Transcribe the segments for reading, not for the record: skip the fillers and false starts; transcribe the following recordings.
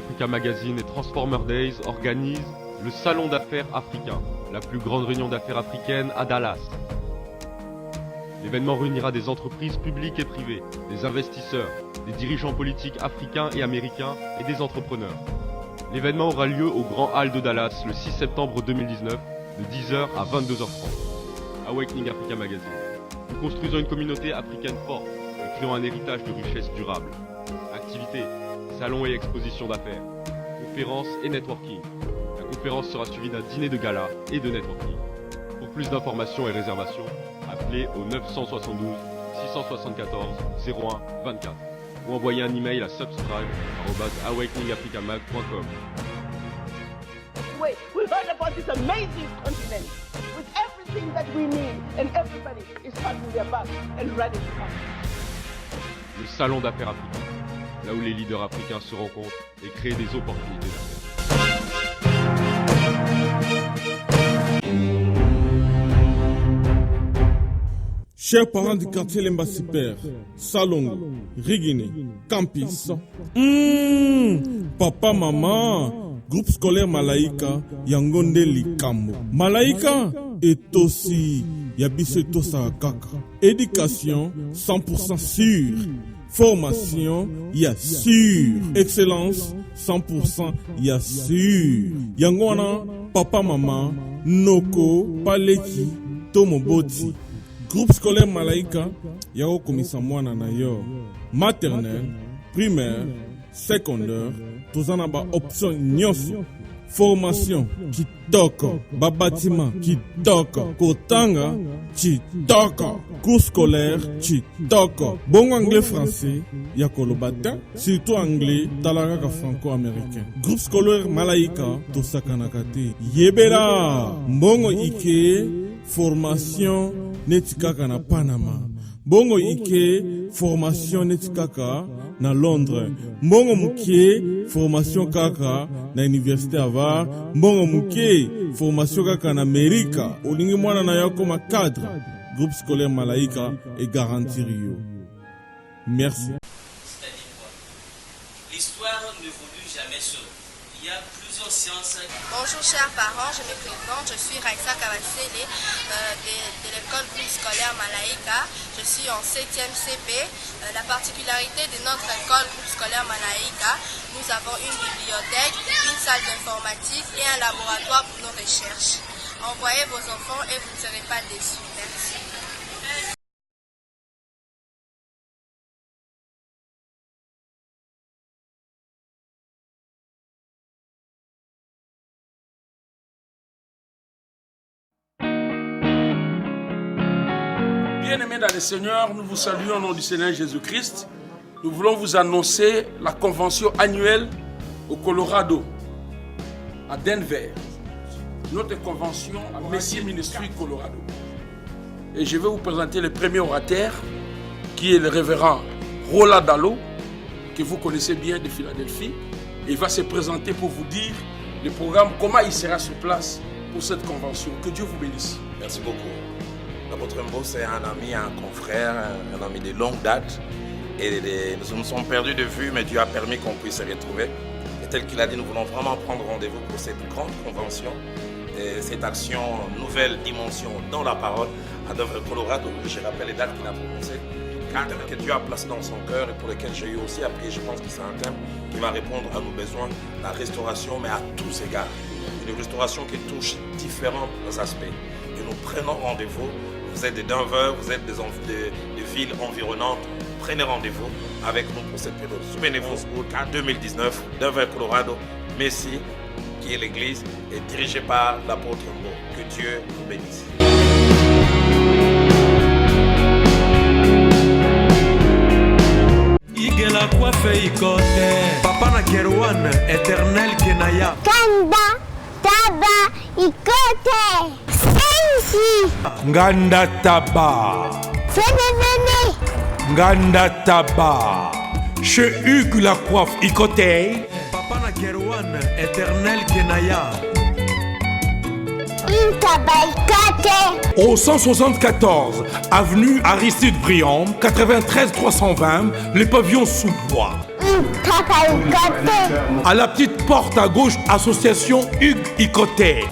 Africa Magazine et Transformer Days organisent le Salon d'affaires africain, la plus grande réunion d'affaires africaine à Dallas. L'événement réunira des entreprises publiques et privées, des investisseurs, des dirigeants politiques africains et américains et des entrepreneurs. L'événement aura lieu au Grand Hall de Dallas le 6 septembre 2019 de 10h à 22h30. Awakening Africa Magazine. Nous construisons une communauté africaine forte et créons un héritage de richesse durable. Activités, salons et expositions d'affaires, conférences et networking. La conférence sera suivie d'un dîner de gala et de networking. Pour plus d'informations et réservations, appelez au 972 674 01 24 ou envoyez un email à subscribe@awakeningafricamag.com. Wait, we heard about this amazing continent with everything that we need, and everybody is packing their bags and ready to come. Le salon d'affaires africain, là où les leaders africains se rencontrent et créent des opportunités d'affaires. Chers parents du quartier Lembassi Père, Salongo, Rigini, Campus, papa, maman, groupe scolaire Malaika, Yangonde Likambo. Malaika est aussi Yabise Tosa Kaka. Éducation 100% sûre. Formation, y'a sûr. Excellence 100%, y'a sûr. Yangwana, papa, maman, Noko, Paleki, Tomoboti. Groupe scolaire Malaika, yao komisa mwana na yo. Maternelle, primaire, secondaire, tozana ba option nyoso. Formation, kitoko. Ba bâtiment, kitoko. Kotanga, kitoko. Cours scolaire, kitoko. Bon anglais français, ya kolobata. Surtout anglais, talaraka franco-américain. Groupe scolaire Malaika, tosakanakate. Yebera, mbongo ike, formation, netikaka na Panama. Bongo ike formation netikaka na Londres. Bongo muke formation kaka na Université Harvard. Bongo muke formation kaka na Amerika. Olingi mwana na yako ma cadre. Groupe scolaire Malaika et garantir yo. Merci. L'histoire n'évolue jamais seule. Il y a plusieurs sciences. Bonjour chers parents, je me présente, je suis Raissa Kawasele de l'école groupe scolaire Malaika. Je suis en 7e CP. La particularité de notre école groupe scolaire Malaika, nous avons une bibliothèque, une salle d'informatique et un laboratoire pour nos recherches. Envoyez vos enfants et vous ne serez pas déçus. Merci. Bien-aimés dans le Seigneur, nous vous saluons au nom du Seigneur Jésus-Christ. Nous voulons vous annoncer la convention annuelle au Colorado, à Denver. Notre convention à Messie Ministry Colorado. Et je vais vous présenter le premier orateur, qui est le révérend Roland Dallot, que vous connaissez bien de Philadelphie. Et il va se présenter pour vous dire le programme, comment il sera sur place pour cette convention. Que Dieu vous bénisse. Merci beaucoup. L'apôtre Mbo, c'est un ami, un confrère, un ami de longue date. Et nous nous sommes perdus de vue, mais Dieu a permis qu'on puisse se retrouver. Et tel qu'il a dit, nous voulons vraiment prendre rendez-vous pour cette grande convention, et cette action Nouvelle Dimension dans la parole à Denver, Colorado. Je rappelle les dates qu'il a prononcées. 4 que Dieu a placé dans son cœur et pour lesquels j'ai eu aussi à prier. Je pense que c'est un thème qui va répondre à nos besoins, la restauration, mais à tous égards. Une restauration qui touche différents aspects. Et nous prenons rendez-vous. Vous êtes de Denver, vous êtes des villes environnantes. Prenez rendez-vous avec nous pour cette période. Souvenez-vous, en 2019, Denver, Colorado, Messie, qui est l'église, est dirigée par l'apôtre Mbo. Que Dieu vous bénisse. Igela coiffe ikote Papa na Kerwan, éternel Kenaya Kanda, Taba, Ikote Sensi Nganda Taba Fenenene Nganda Taba Chez Hugues la coiffe ikote Papa na Kerwan, éternel Kenaya Au 174 avenue Aristide Briand, 93 320, les pavillons sous bois. À la petite porte à gauche, association Hugues Ikoté.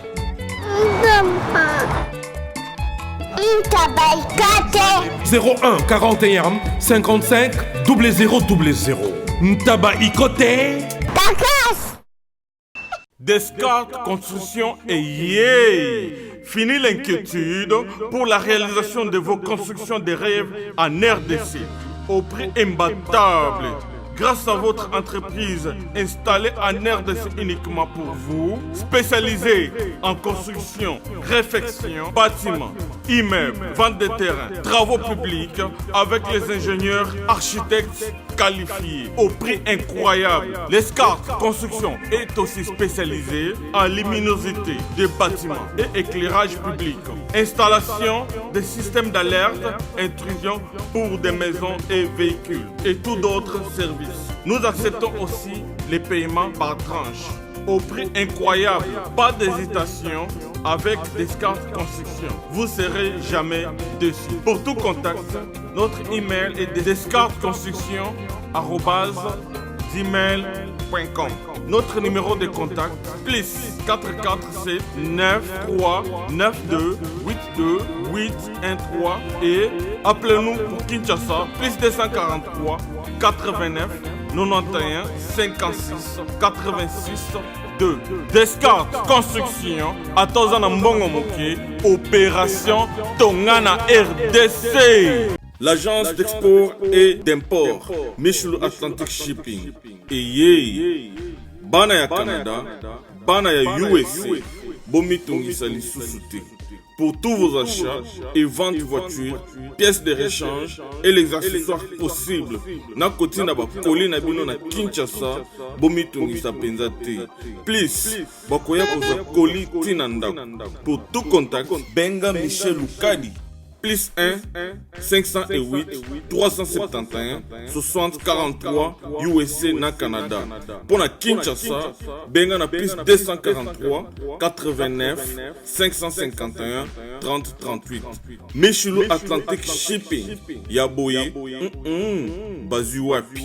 01 41 55 0000. Ntaba Ikoté. Descartes Construction et yeah! Fini l'inquiétude pour la réalisation de vos constructions de rêves en RDC au prix imbattable. Grâce à votre entreprise installée en RDC uniquement pour vous, spécialisée en construction, réfection, bâtiments, immeubles, vente de terrains, travaux publics, avec les ingénieurs architectes qualifiés au prix incroyable. Descartes Construction est aussi spécialisée en luminosité des bâtiments et éclairage public. Installation des systèmes d'alerte, intrusion pour des maisons et véhicules et tous d'autres services. Nous acceptons aussi les paiements par tranche au prix incroyable. Pas d'hésitation avec Descartes Construction. Vous ne serez jamais déçus. Pour tout contact, notre email est descartesconstruction@gmail.com. Notre numéro de contact plus 447 93 92 82 813 et appelez-nous pour Kinshasa plus 243 89 91 56 86 2. Descartes Construction à Tozana Mbongo Moki, opération Tongana RDC. L'agence d'export et d'import Michel Atlantic Shipping et yé bana ya Canada, bana ya USA, bomitungisa lisusuti. Pour tous vos achats et ventes de voitures, pièces de rechange et les accessoires possibles. Na koti na ba koli na bino na Kinshasa, bomitungisa penzate. Please, bakoya koza koli tinanda. Pour tout contact, benga Michel Lukadi. Plus 1 508 371 60 43 USA na Canada. Pour la Kinshasa, benga na plus 243 89 551 30 38. Michelo Atlantic Shipping. Yaboye. Bazuwapi.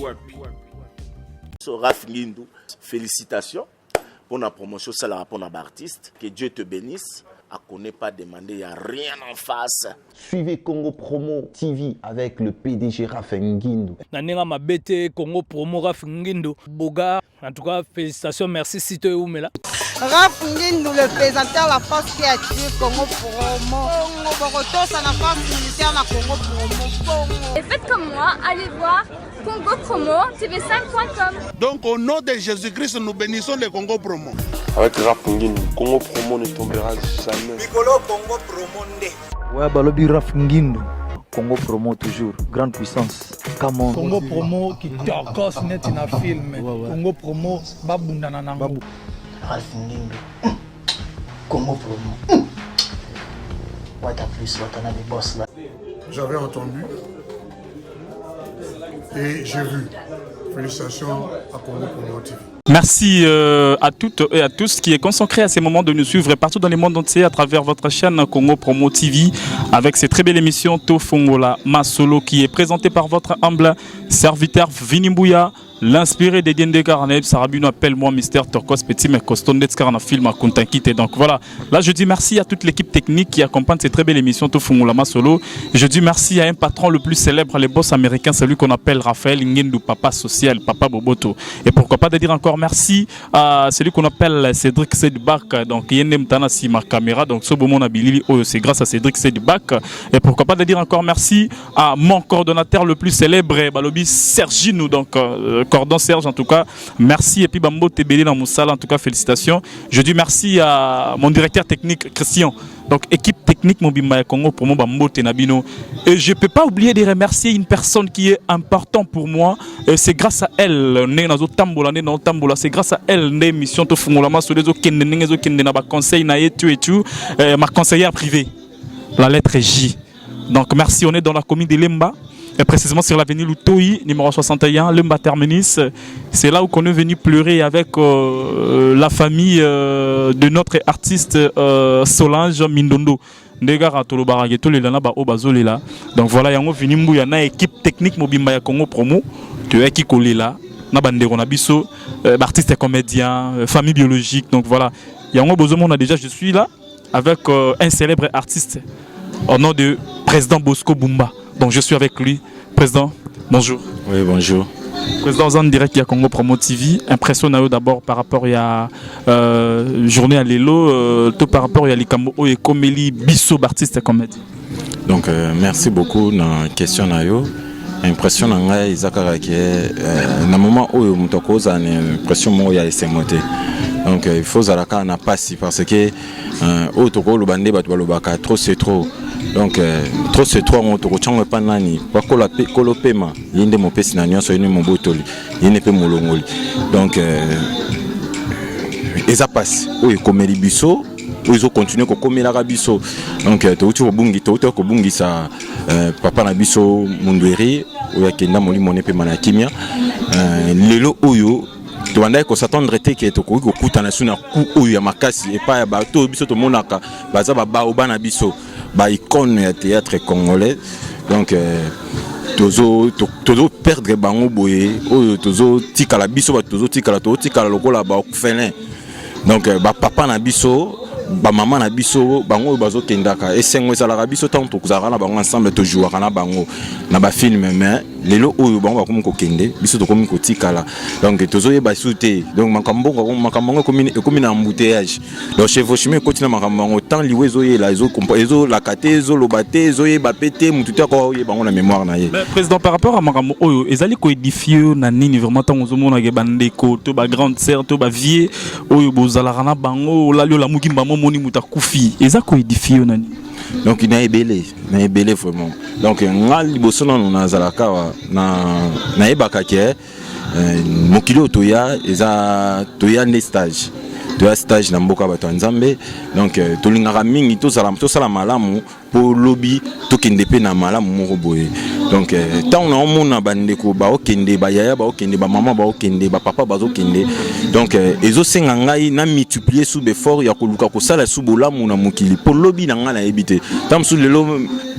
Raph Ngindou, félicitations pour la promotion, c'est la rapport d'artiste. Que Dieu te bénisse. À qu'on n'ait pas demandé, il n'y a rien en face. Suivez Congo Promo TV avec le PDG Raph Ngindou. Nanenga Mabete, Congo Promo Raph Ngindou. Boga, en tout cas, félicitations, merci Sito Oumela. Raph Ngindou, le présentateur la force créative Congo Promo. Congo Boroto, ça n'a pas militaire la Congo Promo. Et faites comme moi, allez voir Congo Promo, tv5.com. Donc au nom de Jésus-Christ, nous bénissons le Congo Promo. Avec Raph Ngindou, Congo Promo ne tombera jamais. Piccolo Congo Promo nde. Ouais, Balobi Raph Ngindou. Congo Promo toujours, grande puissance. Come Congo Promo qui torcos net in a film. Congo Promo, babunda nanango. Raph Ngindou. Congo Promo. What a plus, what a des boss là. J'avais entendu et j'ai vu. Félicitations à Congo Promo TV. Merci à toutes et à tous qui est consacré à ces moments de nous suivre partout dans le monde entier à travers votre chaîne Congo Promo TV avec cette très belle émission Tofongola Masolo qui est présentée par votre humble serviteur Vinimbuya, l'inspiré des Diende Carneb. Sarabino appelle-moi Mister Torkos Petit mais Costondets car on a film à Kontankite. Donc voilà, là je dis merci à toute l'équipe technique qui accompagne cette très belle émission Tofongola Masolo. Je dis merci à un patron le plus célèbre, les boss américains, celui qu'on appelle Raphaël Ngindou, papa social, papa Boboto. Et pourquoi pas de dire encore merci à celui qu'on appelle Cédric Sedbak. Donc Yenem Tanasi ma caméra. Donc ce beau monde Abilili, c'est grâce à Cédric Sedbak. Et pourquoi pas de dire encore merci à mon coordonnateur le plus célèbre, Balobi Sergino. Donc Cordon Serge en tout cas, merci. Et puis Bambo Tebeli dans Moussala en tout cas, félicitations. Je dis merci à mon directeur technique Christian. Donc équipe technique Mobimba Congo pour moi Bambo Tenabino. Et je peux pas oublier de remercier une personne qui est importante pour moi. C'est grâce à elle, c'est grâce à elle l'émission Tofungolama sur les autres conseil na et tout, ma conseillère privée, la lettre J. Donc merci, on est dans la commune de Lemba. Et précisément sur l'avenue Lutoyi, numéro 61, Lemba Terminus. C'est là où on est venu pleurer avec la famille de notre artiste Solange Mindondo. Donc voilà, il y a une équipe technique Mobimba Congo Promo. Tu es qui collé là. na bandeko na biso artiste et comédien, famille biologique. Donc voilà, il y a un besoin, on a déjà, je suis là avec un célèbre artiste au nom de Président Bosco Bumba. Donc je suis avec lui. Président, bonjour. Oui, bonjour. Président en direct, il y a Congo Promo TV. Impression d'abord par rapport à journée à l'élo, tout par rapport à l'Ikambo et Komeli Bisso artiste et comédien. Donc merci beaucoup dans la question nayo. Impression nanga izakara qui na moment où mutoko a une impression mo ya esengote. Donc il faut zalaka na passi parce que au toko lo bande batu balobaka trop c'est trop. Donc trop c'est trop on toko changa pa nani pa kolopema yinde mo pesi na nyonso yine mo botoli yine pe molongoli. Donc eza passe o ekomeli biso ils ont continué à commettre la biso. Donc tu ko bungi sa papa na biso mundweri ou yakenda moli monepe manakimia lelo oyo tobandaki kosatendre te ke tokoki kokutana su na ku oyo ya makasi epai ya bato biso tomonaka baza babaoba na biso baicone ya théâtre congolais. Donc tozo perdre bango boye oyo tozo tikala biso ba tozo tikala lokola ba okufene. Donc papa na biso ba maman na biso bango bazo kendaka esengo ezalaka biso tant tozalaka na bango ensemble to jouaka na bango na ba film mais lelo oyo bango bakomi kokende biso tokomi kotikala. Donc tozoyeba sute donc makambo ekomi na embouteillage. Donc chevauchement continue makambo tant liwe ezoyela ezo la kate ezo lobate ezoyeba pete mutu te ko oyeba bango na mémoire na ye. Mais président par rapport à makambo oyo ezali ko édifier na nini vraiment tant ozomona ke bandeko to ba grande sœur to ba vie oyo bozalaka na bango la yo la mukimba moni mutakufi eza ko édifier nani. Donc il a ébélé vraiment. Donc nga liboso na nazalaka na ebaka ke mokilo toya eza toya ne stage na mboka bato nzambe. Donc tolingaka mingi tosala malamu po lobi tokende pe na malamu moko boye. Donc tant on a mona bandeko ba okende ba yaya ba okende ba maman ba okende ba papa ba okende. Donc ezo senga ngai na multiplier sous effort ya koluka ko sala sous bolamu na mokili po lobi na nga na ebité. Tam sous lelo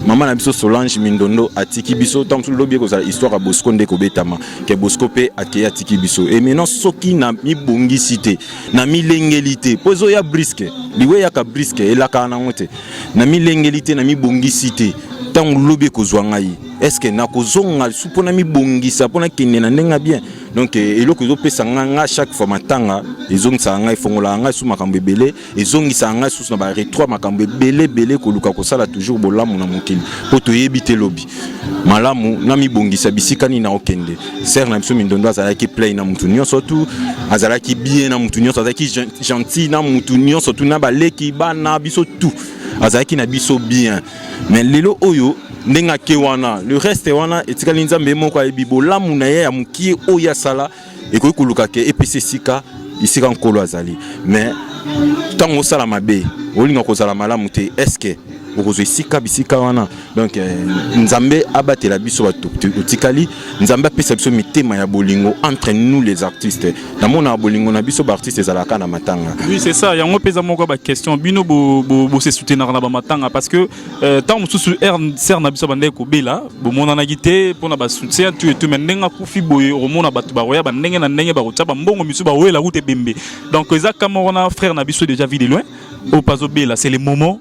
maman na biso Solange Mindondo atiki biso tam sous lobi ko sala histoire a Bosco ndeko betama ke Bosco pe ake atiki biso. Et maintenant soki na mi bongi cité na mi lengelité pozo ya brisque liwe ya ka brisque elaka na ngote na mi lengelité na mi bongi cité tant lobi ko zwangai. Est-ce que na kozonga supona mi bongisa pona kende na ndenga bien. Donc eloko zo pesa nga chaque fois matanga ezongisa nga ifongola nga su makambo belé ezongisa nga su na ba retro makambo belé ko luka ko sala toujours bolamu na mokili po to yebite lobi malamu na mi bongisa bisikani na okende ser na biso Mindondo azalaki play na mutu nyonso surtout azalaki bien na mutu nyonso azalaki gentil na mutu nyonso surtout na baleki bana biso tout azalaki na biso bien. Mais lelo oyo ndenga ke wana le reste wana etikali nzambe moko ayebi bolamu na ye ya mukie oya sala ekoki koluka ke EPC sika isika nkolo azali. Mais tango sala mabe olinga kozala malamu te est-ce que okozwe sika bisika wana. Donc nzambe abatela biso otikali nzambe apesa biso mitema ya bolingo entre nous les artistes na mona bolingo na biso ba artistes ezalaka na matanga. Oui c'est ça yango pesa moko ba question bino bo se soutenir na ba matanga parce que tant mususu ser na biso bande ko bela bo mona na gité pona ba soutien tu et tout mendenga kufi boye romona batu ba roya ba ndenge na ndenge ba rotsa ba mbongo misu ba wela route bembe. Donc ezaka na frère na biso déjà vu de loin au pazo bela c'est le moment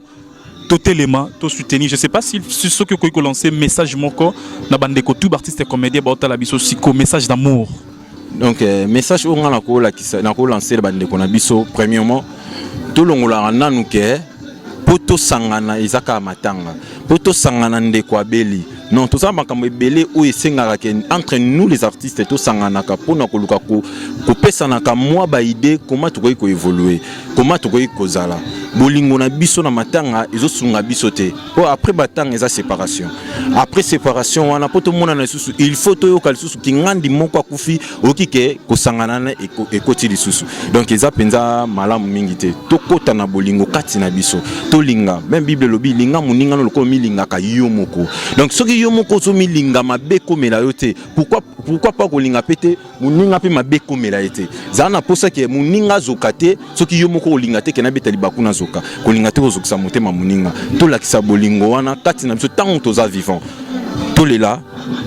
totalement to soutenir. Je sais pas si ce que vous lancer message moko na bandeko tout artiste et comédien ba otala biso siko message d'amour. Donc message on na ko lancer bandeko na biso premièrement to longola nanu ke poto sangana izaka matanga poto sangana ndeko abeli. Non, tout ça makambo ebele o esengaka entre nous les artistes to sangana ka pona ko luka ko pesa na ka moi ba idée comment tokoki ko évoluer comment tokoki ko zala bolingo na biso na matanga ezo sunga biso te po après batanga eza séparation après séparation wana poto mona na susu il faut to yoka susu kingandi moko akufi okike ko sangana na ekoti lisusu. Donc eza penza malamu mingi te to kota na bolingo kati na biso to linga même bible lobi linga muninga no lokolo milinga ka yo moko. Donc soki yo moko zo milinga mabe komela yote pourquoi pas kolinga pete muninga pe mabe komela yote zana posa ke muninga zokate soki yo moko olinga te ke na betali bakuna zoka kolinga te ozokisa motema muninga to lakisa bolingo wana kati na biso tant toza vivant to lela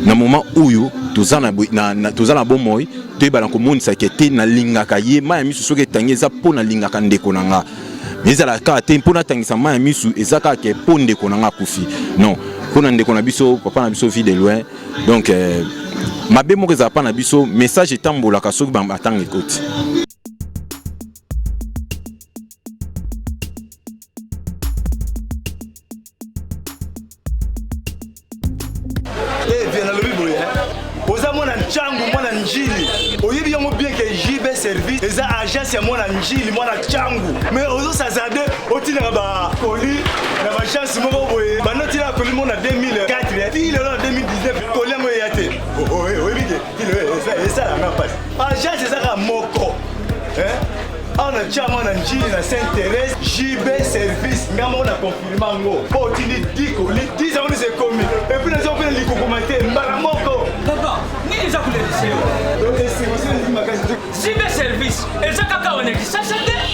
na moment oyo tozana bon moy te ba na komonisa ke te na lingaka ye ma misu soki tangi eza pona lingaka ndeko nanga ezala ka te pona tangisa ma misu ezaka ke ponde konanga kufi non pona ndeko na biso papa na biso vie de loin donc mabe moko ezala pa na biso message etambolaka soki ba atanga ekoti. Service les agents c'est moi njili moi na changu mais ozo sazade otina ba poli na ba chance moko boye ba noti la poli mon na 2004 puis le 2019 poli mo yate oh bige ça la pas agent c'est ça moko on a chama na njili na Saint-Thérèse JB service ngamo na confirmer ngo otini diko li 10 ans c'est commis et puis les autres les commenter mbara moko papa ni les akule liseo donc c'est aussi les magasin JB service et ça kaka on est ça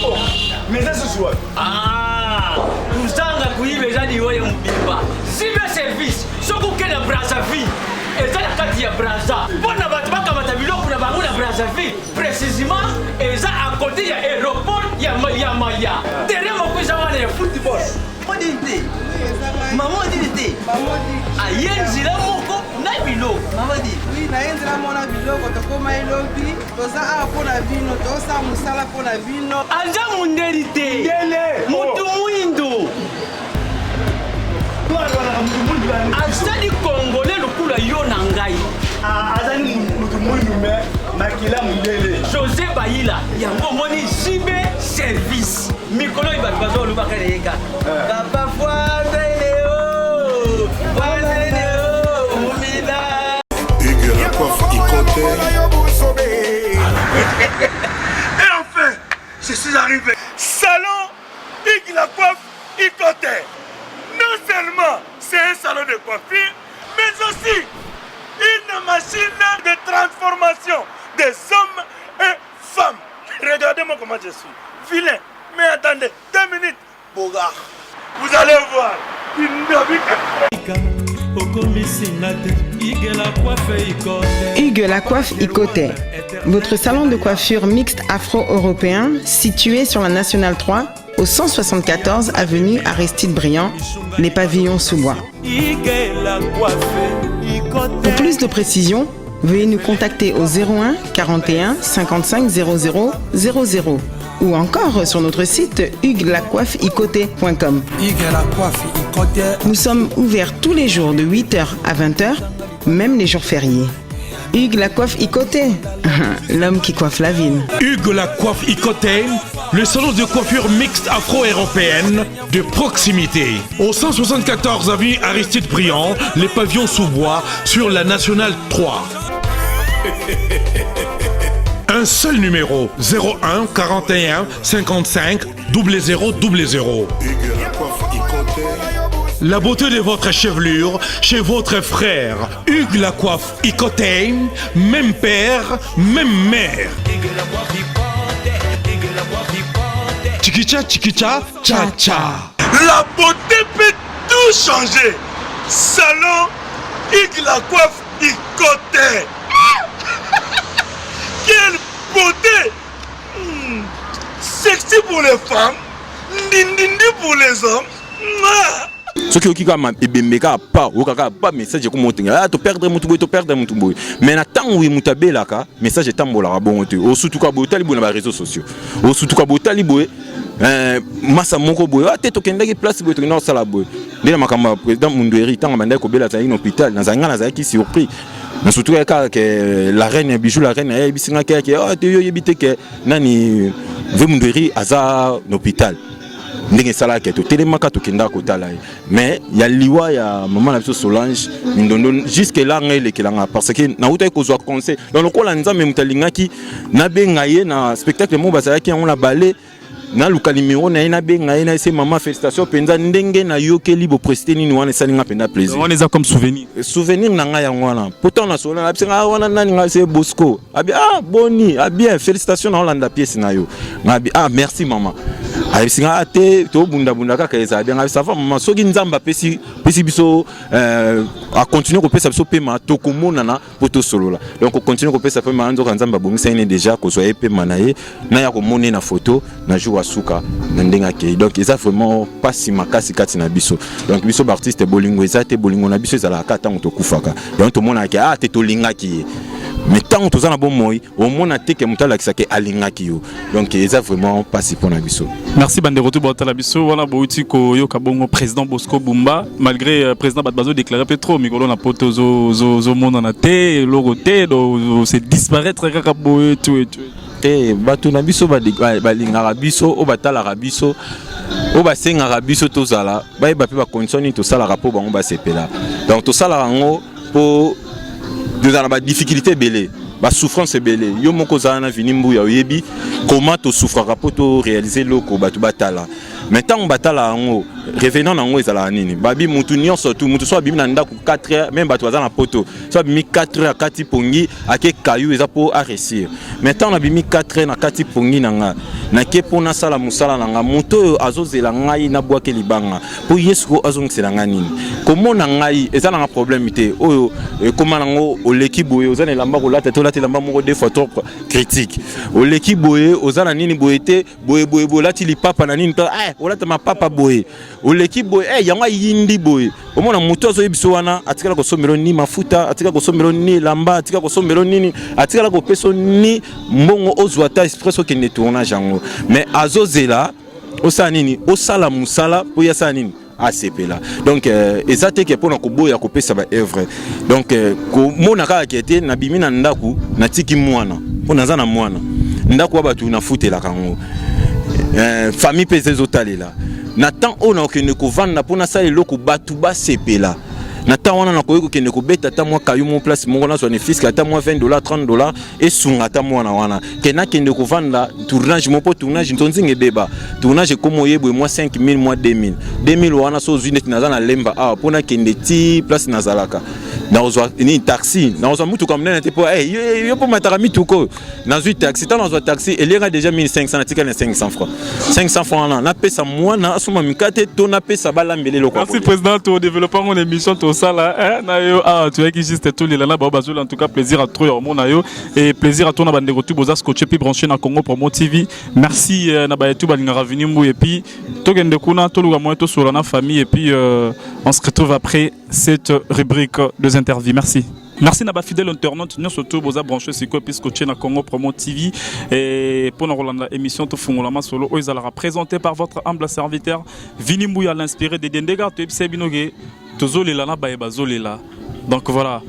oh mais ça ce soir usanga kuibe jadi wewe mbimba JB service soko kena Brazzaville et ça la kati ya Brazza bona batu bakamata biloko na bango na Brazzaville précisément et ça à côté ya aéroport ya Maya derrière mon cousin on est football modité maman dit ayenzi la moko na bilo maman dit oui na yenzi la mona biloko to koma elobi toza a pona vino to sa musala pona vino anja munderite dele mutu muindo azali congolais lokula yo na ngai azali mutu muindo me makila mundele José Bayila yango moni JB service mikolo ibatu bazolo bakare yeka papa fwanda leo umida Hugues Lacoif Ikote. Et enfin je suis arrivé salon Hugues Lacoif Ikote. Non seulement c'est un salon de coiffure, mais aussi une machine de transformation des hommes et femmes. Regardez-moi comment je suis. Vilain. Mais attendez, 2 minutes. Bogart. Vous allez voir. Hugues Lacoif Ikote, votre salon de coiffure mixte afro-européen situé sur la Nationale 3 au 174 avenue Aristide Briand, les pavillons sous bois. Pour plus de précisions, veuillez nous contacter au 01 41 55 00 00 ou encore sur notre site hugueslacoiffeikote.com. Nous sommes ouverts tous les jours de 8h à 20h, même les jours fériés. Hugues Lacoif Ikote, l'homme qui coiffe la ville. Hugues Lacoif Ikote, le salon de coiffure mixte afro-européenne de proximité. Au 174 avenue Aristide Briand, les pavillons sous bois sur la Nationale 3. Un seul numéro, 01 41 55 00 00. La beauté de votre chevelure chez votre frère. Hugues Lacoif Ikote, même père, même mère. Chikicha, chikicha, cha cha. La beauté peut tout changer. Salon Hugues Lacoif Ikote. Quelle beauté! Sexy pour les femmes, ndindindi pour les hommes. Ce qui est comme ebembeka pas ou kaka pas message comme montinga to perdre mutu boy mais na tant oui mutabe là ka message etambola bon te o surtout ka botali bo na réseaux sociaux o surtout ka botali boy massa moko boy te to kendaki place boy to na sala boy ndena makamba président Mundweri tanga manda ko bela za hôpital na zanga na za ki surpris na surtout que la reine bijou la reine ya bisinga ke te yo yebite ke nani Mundweri aza hôpital ndenge sala ke to telemaka to kenda ko tala mais ya liwa ya maman la biso Solange ndondo jusque là ngele kelanga parce que na uta ko zo conseil dans le kola nzambe mutalingaki na benga ye na spectacle mo bazala ki on la balé na luka numéro na ina benga ina ese maman félicitations penza ndenge na yokeli bo prester nini wana salinga penda plaisir on les a comme souvenir na nga ya ngwana pourtant na Solange absenga wana nani nga c'est Bosco abi boni bien félicitations na Hollande pièce na yo ngabi merci maman ayebisinga te tobundabunda kaka eza bien savoir maman soki nzamba pesi biso a continuer kopesa biso pema tokomonana po tosolola donc continuer kopesa pema nzoka nzamba bongisa ine déjà kozwa ye pema na ye na ya komone na photo na jour asuka na ndenga ke donc eza vraiment pas si makasi kati na biso donc biso artiste bolingo eza te bolingo na biso ezala kata ntango tokufaka donc tomona ke te tolingaki mais tant que na bon moi au moins te ke mutala kisake alingaki yo donc eza vraiment pas si pona biso. Merci Bandero tout botala biso wana bouti ko yo kabongo président Bosco Bumba malgré président Badbazo déclaré peu trop mikolo na poto zo mona na te loroté do c'est disparaître kaka boye tout et tout te batu na biso balingaka biso o batala biso o basenga biso tozala ba pe ba condition ni to sala rapport bango ba sepela donc to sala ngo po deux ans ba difficulté belé ba souffrance belé yo moko zana vinimbu ya yebi comment to souffrira pour to réaliser loko batu batala maintenant batala ngo revenant nango ezala nini babi mutu nyonso tu mutu so bimi na ndako 4h même batu bazana poto so bimi 4h kati pongi ake kayu eza po a réussir maintenant na bimi 4h na kati pongi nanga na ke pona sala musala nanga muto azozela ngai na bwake libanga po yesu azongisela nini komona ngai eza na problème te oyo comment nango oleki boye ozana lamba ko lata to lata lamba moko des photos critiques oleki boye ozana nini boye te boye lati li papa na nini to olata ma papa boye oleki boye yango yindi boye omona muto azo yebiso wana atikala ko somero ni mafuta atikala ko somero ni lamba atikala ko somero nini atikala ko peso ni mbongo ozwata espresso ke ne tournage yango mais azozela osala nini osala musala po ya sala nini ACP là donc ezate ke pona ko boya ko pesa ba œuvre donc ko mona kaka kete na bimi na ndaku na tiki mwana pona za na mwana ndaku wa batu na futela kango famille pese zotalela na temps on a okende ko vanda pona sa eloko batu ba sepela na temps wana na koyeko kende ko beta ta mwa kayu mon place mon na zone fiscal ta mwa $20 $30 et sunga ta mwa na wana kena kende ko vanda tournage mon po tournage ntonzinge beba tournage komo yebwe mwa 5000 mwa 2000 wana so zunet na na lemba pona kende ti place na zalaka na ozwa ni taxi na ozwa mutu comme nete po yo po mataka mituko na zui taxi ta na ozwa taxi elenga déjà 1500 na tika na 500 francs 500 francs na pesa mwana asoma mikate to na pesa balambele loko. Merci président to développement mon émission to ça là na yo tu es qui juste tout les là ba bazul en tout cas plaisir à toi mon na yo et plaisir à toi na bande retour boza scotché puis branché na Congo Promo TV. Merci na ba tout balinga revenu mbu et puis to gende kuna to luga mo to sur la famille et puis on se retrouve après cette rubrique de interviews. Merci. Merci Naba fidèle internaute, nous surtout boza branché c'est quoi puisque coaché na Congo Promo TV et pour nous la émission to fungolama solo oizala présenté par votre humble serviteur Vini Mbouya l'inspiré de Dendega to ebise binoge tozolela na baeba zolela. Donc voilà.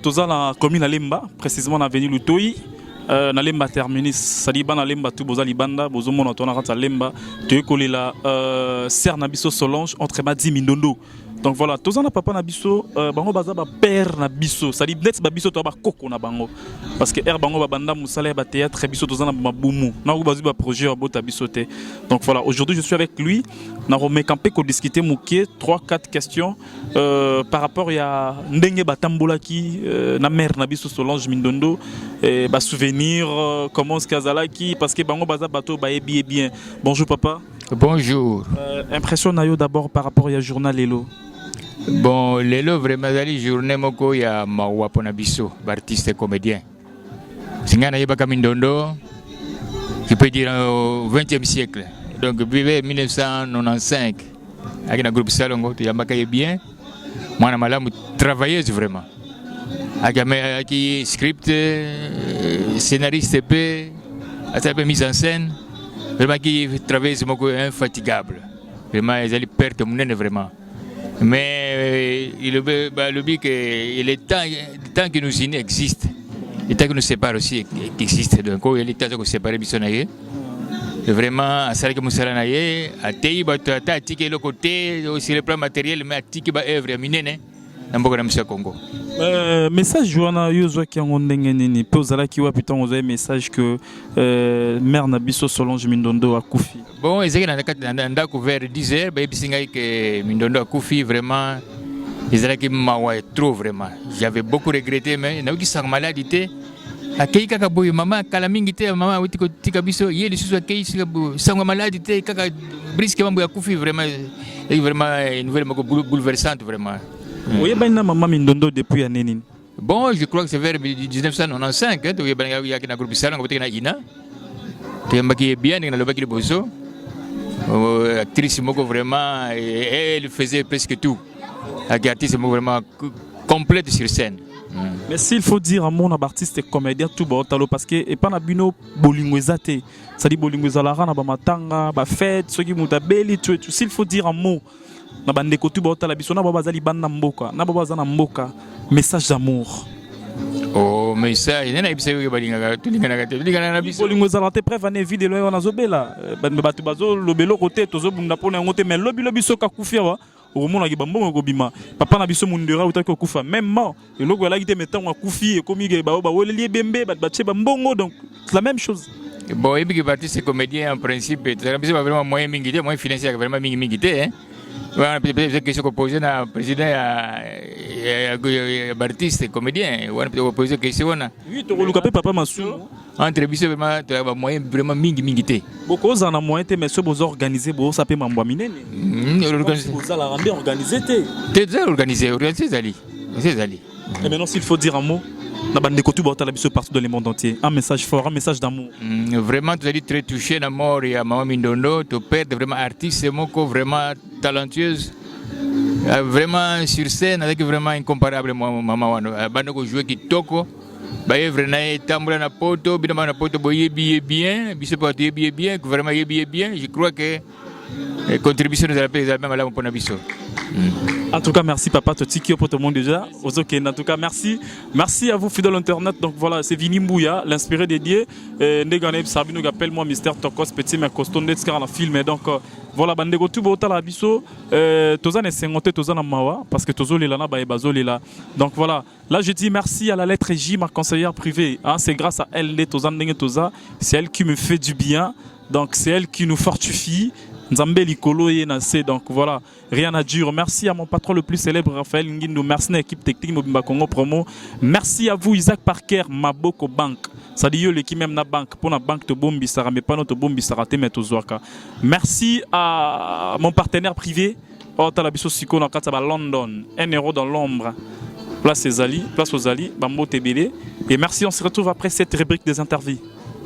Toza na commune Lemba précisément na avenue Lutoyi na Lemba terminus saliba na Lemba tu boza libanda bozo mona tona rata Lemba to kolela ser na biso Solange entre Madi Mindondo. Donc voilà, tous en a papa na biso, bango baza ba père na biso, ça dit net ba biso to ba koko na bango. Parce que bango ba banda musala ba théâtre biso tous en a ba boumou. Na ko bazu ba projet ba bota biso te. Donc voilà, aujourd'hui je suis avec lui, na remet campé ko discuter mouké 3-4 questions par rapport ya ndenge batambola ki na mère na biso Solange Mindondo et ba souvenir comment ce kazalaki parce que bango baza bato ba bien. Bonjour papa. Bonjour. Impression na yo d'abord par rapport ya journal Lelo. Bon, Lelo vraiment zali journée moko ya mawa pona biso, artiste comédien. Singana yeba Mindondo, qui peut dire au 20e siècle. Donc vivait 1995 avec un groupe Salongo, tu yamba kaye bien. Moi na malamu travailleuse vraiment. Avec script, scénariste peu, à mise en scène. Vraiment qui travaille moko infatigable. Vraiment ils allaient perdre mon nez vraiment. Mais le but que le temps que nous unis existe, le temps que nous séparons aussi existe. Donc il y a le temps que nous séparons bisonnaye. Vraiment, à ça que nous sommes naye, à tei à tiquer le côté aussi le plan matériel, mais à tiquer ba œuvre minene. Namboka na msa Congo. Message joana yozo ki ngondenge nini pe ozala ki wa putain oza message que mère na biso Solange Mindondo akufi. Bon, ezaki na ndako vers 10h ba bisinga que Mindondo akufi vraiment ezala ki mawa trop vraiment. J'avais beaucoup regretté mais na ki sa maladie akei kaka boye mama kala mingi te mama witi ko tika biso ye lisusu akei sango maladi te kaka brisque mambo ya kufi vraiment une nouvelle bouleversante vraiment. Oui, ben na maman Mindondo depuis année nini. Bon, je crois que c'est vers 1995 hein, to yebana ya kina groupe sala ngote na ina. To yambaki bien na lobaki bozo. Actrice moko vraiment elle faisait presque tout. Artiste moko vraiment complète sur scène. Mais s'il faut dire à mon artiste et comédien tout bon parce que et pas na bino bolingwezate ça dit bolingwezalara na ba matanga ba fête ceux qui mutabeli tout s'il faut dire un mot na bande ko tout bon la biso na baba zali banda mboka na baba zana mboka message d'amour. Oh message nena ibisa yo balinga tulingana na biso bolingwezala te preuve ane vidéo yo na zobela batu bazo lobelo côté tozo bunda pona ngote mais lobi soka kufia au moment où bambongo kobima papa na biso mundera utaki okufa même mort et logo ala kite metant wa kufi et komi ba woleli bembe batche bambongo donc c'est la même chose. Bon et puis artiste comédien en principe c'est vraiment moyen mingité moyen financier vraiment mingité hein. Voilà peut-être question que poser na président artiste comédien on peut poser question na oui to lukape papa masu entre biso vraiment tu as moyen vraiment mingité beaucoup za na moyen te mais ce beaux organiser beau ça peut mambo minene organiser ça la rendre organiser te organiser zali et maintenant s'il faut dire un mot na bande ko tu ba la biso partout dans le monde entier un message fort un message d'amour vraiment tu es très touché na mort ya maman Mindondo to perdre vraiment artiste moko vraiment talentueuse vraiment sur scène avec vraiment incomparable maman wana bande ko jouer kitoko ba evre na tambula na poto bina na poto boye bien biso pa bien vraiment bien je crois que contribution de la paix même là pour na biso. En tout cas, merci papa, Totiki pour tout le monde déjà. En tout cas, merci à vous fidèles internet. Donc voilà, c'est Vini Mbouya, l'inspiré dédié. Ndegane Sabino appelle moi Mister Tokos Petit mais costaud Netskar la film. Donc voilà, bandego tout beau la biso. Tozan est 50 Tozan mawa parce que Tozo lila na ba ebazo lila. Donc voilà, là je dis merci à la lettre J, ma conseillère privée. Hein, c'est grâce à elle Tozan Ndenge Toza, c'est elle qui me fait du bien. Donc c'est elle qui nous fortifie. Nzambe likolo yenase donc voilà rien à dire. Merci à mon patron le plus célèbre Raphaël Ngindo, merci à l'équipe technique Mobimba Congo Promo, merci à vous Isaac Parker Maboko Bank ça dit l'équipe même na banque pour la banque de Bombi Sara mais pas notre Bombi Sara mais Tozoaka. Merci à mon partenaire privé Otalabiso Siko na Kataba London 1 euro dans l'ombre place aux Ali Bambo Tebele et merci, on se retrouve après cette rubrique des interviews.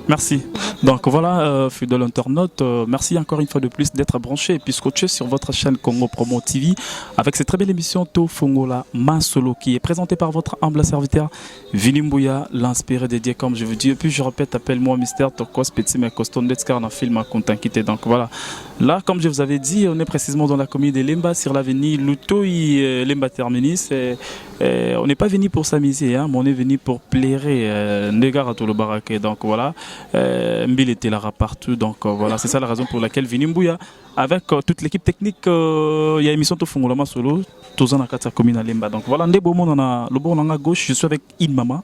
Merci. Donc voilà, fidèle internaute, merci encore une fois de plus d'être branché et puis scotché sur votre chaîne Congo Promo TV avec cette très belle émission To Fongola Masolo qui est présentée par votre humble serviteur Vini Mbouya, l'inspiré dédié comme je vous dis. Et puis je répète, appelle-moi Mister Tokos Petit mais costaud Netskar dans film à Contanquité. Donc voilà, là comme je vous avais dit, on est précisément dans la commune de Lemba sur l'avenue Lutoy Lemba Terminus. On n'est pas venu pour s'amuser, hein, mais on est venu pour plaire Negar à tout le baraque. Donc voilà. Mbil était là partout, donc voilà, c'est ça la raison pour laquelle Vini Mbouya avec toute l'équipe technique, il y a émission To Fongola Masolo, tous en a quatre communes à Lemba. Donc voilà, ndebo mon a le bon à gauche, je suis avec Inmama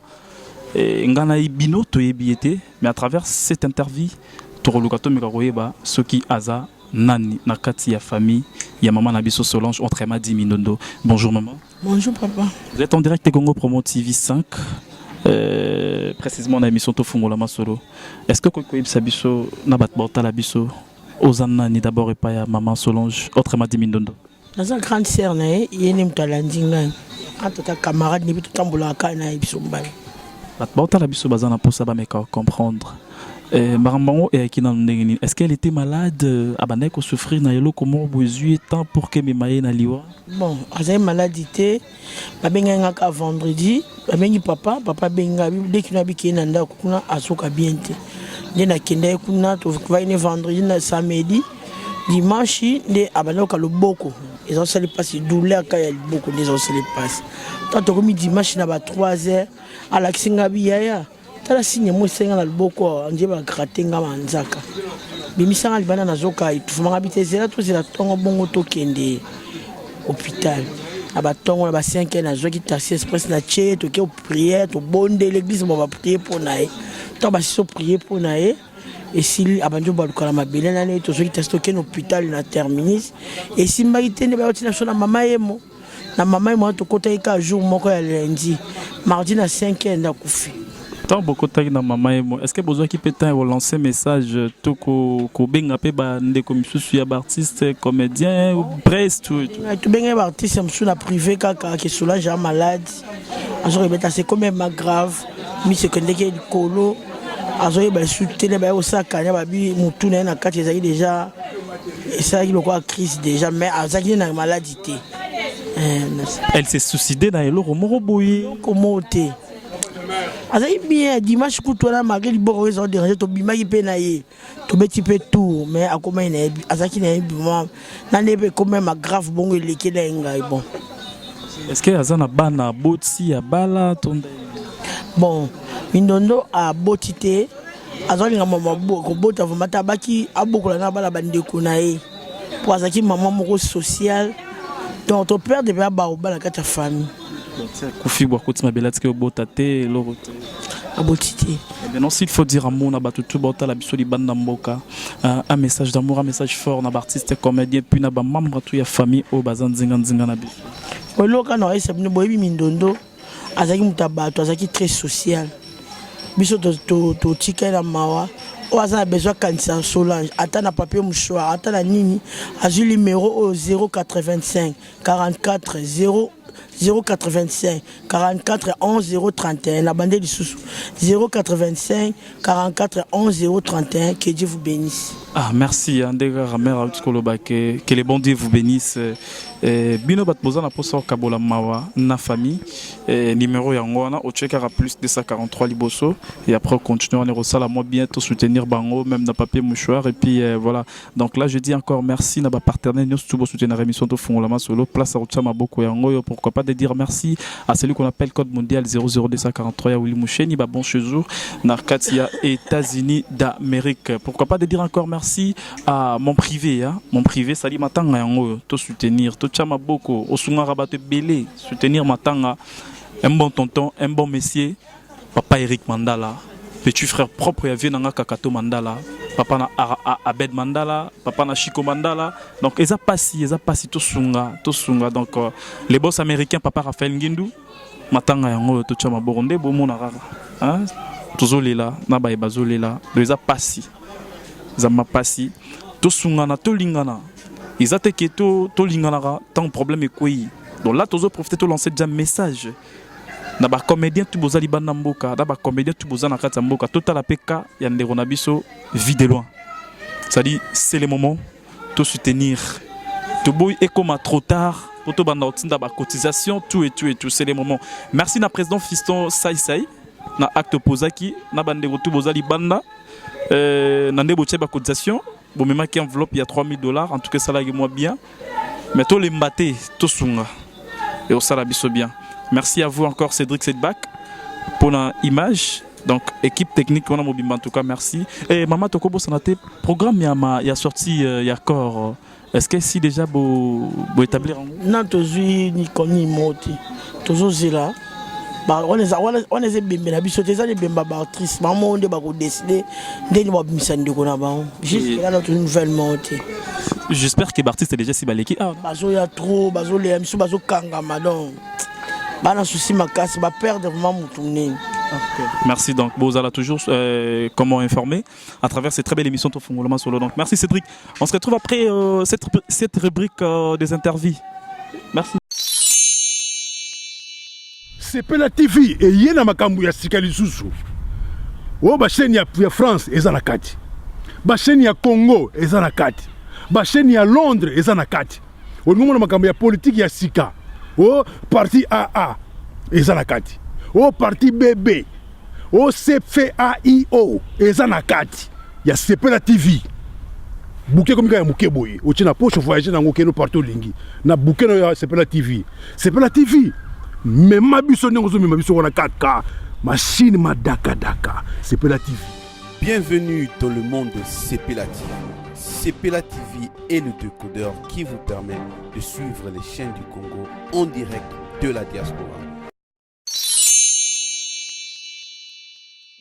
et ngana ibino to ebiete, mais à travers cette interview, to rolukato mikaroyeba ce qui aza nani nakati ya famille, ya maman Nabiso Solange entre Madi Mindondo. Bonjour maman. Bonjour papa. Vous êtes en direct de Congo Promo TV 5. Précisément dans l'émission To Fongola Masolo. Est-ce que Kokoib Sabiso Nabat Borta Labiso Ozana ni d'abord et pas ya maman Solange autrement dit Mindondo. Dans une grande sœur nae yenim talandinga en tout cas camarade ni tout tambola kana ibiso mbali. Bat Borta Labiso bazana pour ça ba me comprendre. Marambango et qui est-ce qu'elle était malade abanek ou souffrir na yelo comment besoin temps pour que me maye na liwa. Bon, elle maladité ba benga ka vendredi ba bengi papa benga dès qu'il a biki nanda kuna asoka biente. Ndena kende kuna to va une vendredi na samedi dimanche de abanoka loboko. Ils ont se passer douleur quand il beaucoup des ont se passe. Tant que dimanche na ba 3h à la Kingabi yaya. Tala signe mo senga na loboko anje ba gratenga manzaka. Bimisanga libana na zoka itufuma habité zela to zela tongo bongo to kende hôpital. Aba tongo na ba 5 na zoki taxi express na che to ke prière to bonde l'église mo ba prier pour nae. To ba so prier pour nae et si abanjo ba lukala mabele na ne to zoki taxi to ke no hôpital na terminus et si mba itene ba otina so na mama yemo. Na mama yemo to kota ika jour moko ya lundi. Mardi na 5 na kufi. Tant beaucoup de maman, est-ce que besoin qui peut lancer un message tout ko benga pe ba ndeko misusu ya artiste comédien ou presse tout benga ba artiste msusu na privé kaka qui soulage un malade azo rebeta c'est quand même grave mi se kendeke kolo azo ba soutenir ba osaka ba bi mutu na kati ezali déjà et ça il quoi crise déjà mais azaki na maladie. Elle s'est suicidée dans le romoro boye comment té azali bien dimanche kutona malgré liboko ils ont dérangé to bimaki pe na ye to beti pe tout mais akoma ina azaki na bima na nebe quand même grave bongo eleke na ngai bon. Est-ce que azana bana botsi ya bala tonda bon mindondo a botité azali nga mama boko bota vomata baki abokola na bala bandeko na ye pour azaki maman moko social donc ton père devait ba obala kata famille Koufi Boakoti Mabelati ke botate lorote abotité. Maintenant s'il faut dire amour na batutu bota la biso li banda mboka un message d'amour, un message fort na artiste comédien puis na ba membre tout ya famille o bazan zinga na biso. Oloka na ese bino boyebi mindondo azaki mutabato azaki très social. Biso to tika na mawa o azana besoin kanisa Solange ata na papier mouchoir ata na nini azu numéro au 085 44 085 44 11 031 la bande du sous 085 44 11 031. Que Dieu vous bénisse. Ah merci Andega Ramera que les bons dieux vous bénissent. Bino bat boza na posa kabola mawa na famille numéro yangwana au checkera plus 243 liboso et après on continue on est resala moi bientôt soutenir bango même na papier mouchoir et puis voilà donc là je dis encore merci na ba partenaire nous tout soutenir émission to fongola masolo place à Rutama boko yango pourquoi pas de dire merci à celui qu'on appelle code mondial 00243 ya Willy Moucheni ba bon séjour na Katia États-Unis d'Amérique pourquoi pas de dire encore merci à mon privé Sali Matanga yango to soutenir to chama boko osunga rabato belé soutenir Matanga un bon tonton un bon messier papa Eric Mandala petit frère propre ya vie nanga Kakato Mandala papa na Abed Mandala papa na Chico Mandala donc eza passi to sunga donc les boss américains papa Raphaël Ngindu Matanga yango to chama boronde bo mona rara tozolela na ba bazolela eza passi zama passi to sungana to lingana ils attaquent que to lingana tant problème est quoi donc là tozo profiter to lancer déjà message na ba comédien tu bozali bana mboka na ba comédien tu bozana kata mboka total peka ya ndeko na biso vie de loin ça dit c'est le moment to soutenir to boy et comme trop tard pour to banda otinda ba cotisation tout c'est le moment merci na président Fiston Sai na acte posaki na bande tu bozali banda nande boche ba cotisation bon même qui enveloppe il y a $3000 en tout cas ça là moi bien mais to les mbaté to sunga et au sala biso bien merci à vous encore Cédric Sedbak pour l'image donc équipe technique on a mobile en tout cas merci et maman toko bo sanate programme ya sorti ya corps est-ce que si déjà bo établir non tozui ni koni moti tozo zela ba on est bimbe na biso teza les bimba ba actrice maman on de ba ko décider ndeni ba misandi ko na ba jusqu'à notre nouvelle montée. J'espère que l'artiste est déjà si baleki bazo ya trop bazo les miso bazo kanga madon bana souci makasi ba perdre vraiment mutumné. Merci donc Bozala toujours comment informer à travers cette très belle émission de Fongolama Solo. Donc merci Cédric. On se retrouve après cette rubrique des interviews. Merci. Sepela TV et yena makambu ya sikali susu. O ba chaîne ya France ezana kati. Ba chaîne ya Congo ezana kati. Ba chaîne ya Londres ezana kati. O ngomona makambu ya politique ya sika. O parti AA ezana kati. O parti BB. O CFAIO ezana kati. Ya Sepela TV. Bouquet comme ya mukeboye. O tina poche voyager na ngokeno partout lingi. Na bouquet ya Sepela TV. Sepela TV. Mais ma biso n'engozo ma biso wana 4K machine madaka daka Sepela TV. Bienvenue dans le monde de Sepela TV. Sepela TV est le décodeur qui vous permet de suivre les chaînes du Congo en direct de la diaspora.